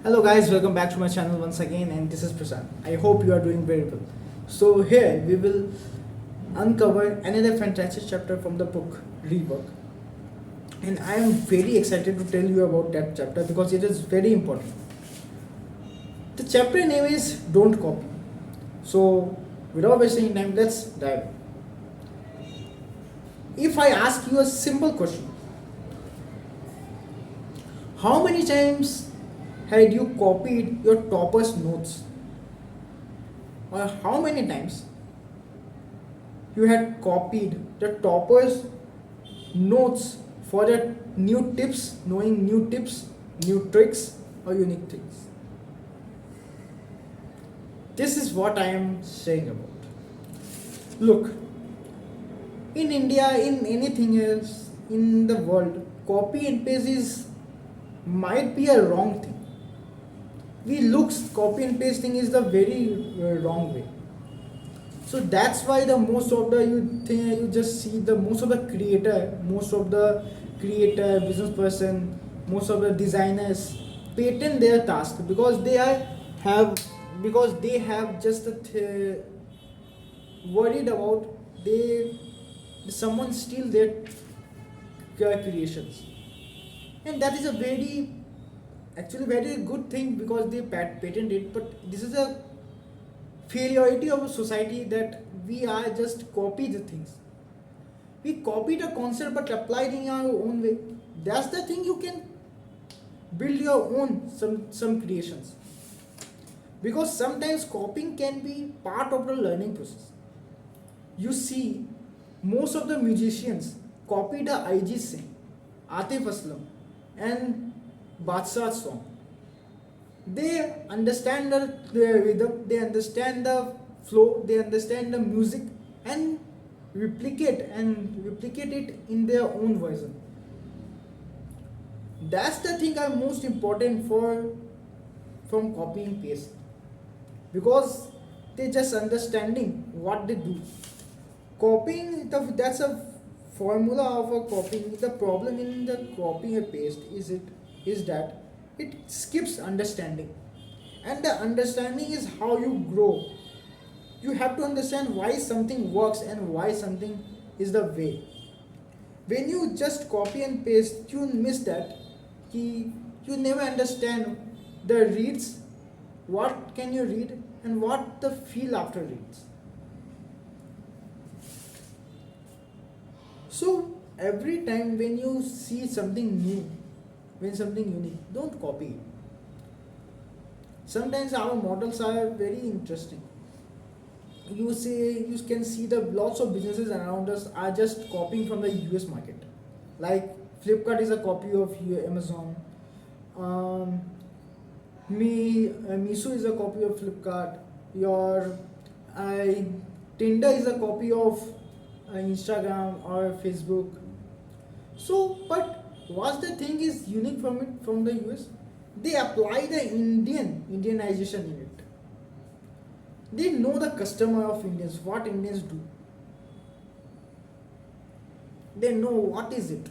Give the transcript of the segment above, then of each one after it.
Hello guys, welcome back to my channel once again, and this is Prasad. I hope you are doing very well. So here we will uncover another fantastic chapter from the book Rework, and I am very excited to tell you about that chapter because it is very important. The chapter name is Don't Copy. So without wasting time, let's dive. If I ask you a simple question, how many times had you copied your topper's notes? Or how many times you had copied the topper's notes for the new tips, knowing new tips, new tricks, or unique things? This is what I am saying about. Look, in India, in anything else in the world, copy and paste is might be a wrong thing. We look copy and pasting is the very wrong way. So that's why the most of the you think you just see the most of the creator, business person, most of the designers patent their task because have they have just worried about they someone steal their creations, and that is a very actually very good thing because they patent it. But this is a failurity of a society that we are just copy the things. We copy the concept but apply it in our own way. That's the thing. You can build your own some creations because sometimes copying can be part of the learning process. You see, most of the musicians copy the IG Singh, Atif Aslam, and Badshah song. They understand the rhythm, they understand the flow, they understand the music, and replicate it in their own version. That's the thing are most important for from copying paste because they just understanding what they do. Copying that's a formula of a copying. The problem in the copy and paste is that it skips understanding, and the understanding is how you grow. You have to understand why something works and why something is the way. When you just copy and paste, you miss that key. You never understand the reads, what can you read, and what the feel after reads. So every time when you see something new, when something unique, don't copy it. Sometimes our models are very interesting. You can see the lots of businesses around us are just copying from the US market. Like Flipkart is a copy of Amazon. Um, Miso is a copy of Flipkart. Your I Tinder is a copy of Instagram or Facebook. So, but what the thing is unique from it from the US? They apply the Indianization in it. They know the customer of Indians, what Indians do. They know what is it.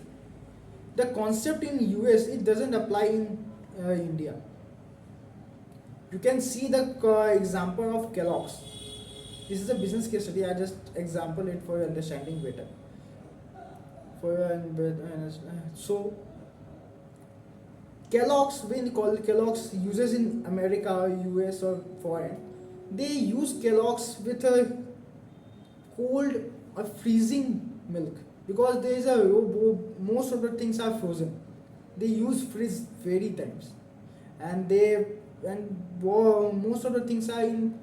The concept in US it doesn't apply in India. You can see the example of Kellogg's. This is a business case study. I just example it for your understanding better. For your so Kellogg's, when called Kellogg's uses in America, US or foreign, they use Kellogg's with a cold or freezing milk because there is a most of the things are frozen. They use freeze very times, and they most of the things are in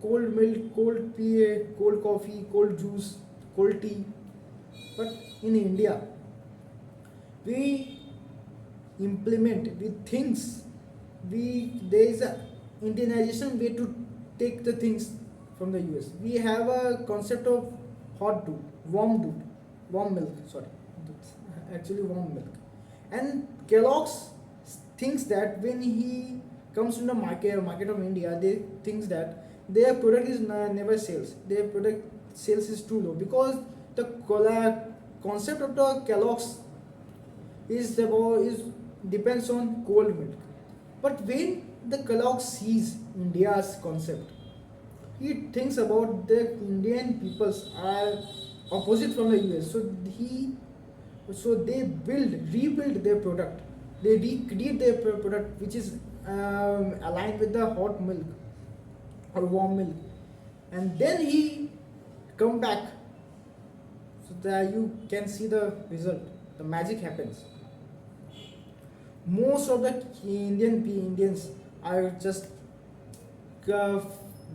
cold milk, cold tea, cold coffee, cold juice, cold tea. But in India, we implement with things. There is a Indianization way to take the things from the US. We have a concept of warm milk. Sorry, that's actually warm milk. And Kellogg's thinks that when he comes to the market of India, they thinks that their product is never sales. Their product sales is too low because the concept of the Kellogg's is depends on cold milk. But when the Kellogg sees India's concept, he thinks about the Indian peoples are opposite from the US. So they rebuild their product. They recreate their product, which is aligned with the hot milk or warm milk, and then he come back so that you can see the result. The magic happens. Most of the Indians are just uh,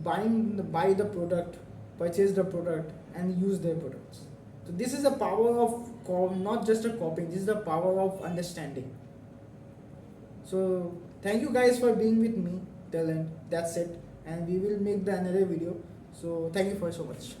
buy the product, purchase the product, and use their products. So this is the power of not just a copying. This is the power of understanding. So thank you guys for being with me till end. That's it, and we will make the another video. So thank you for so much.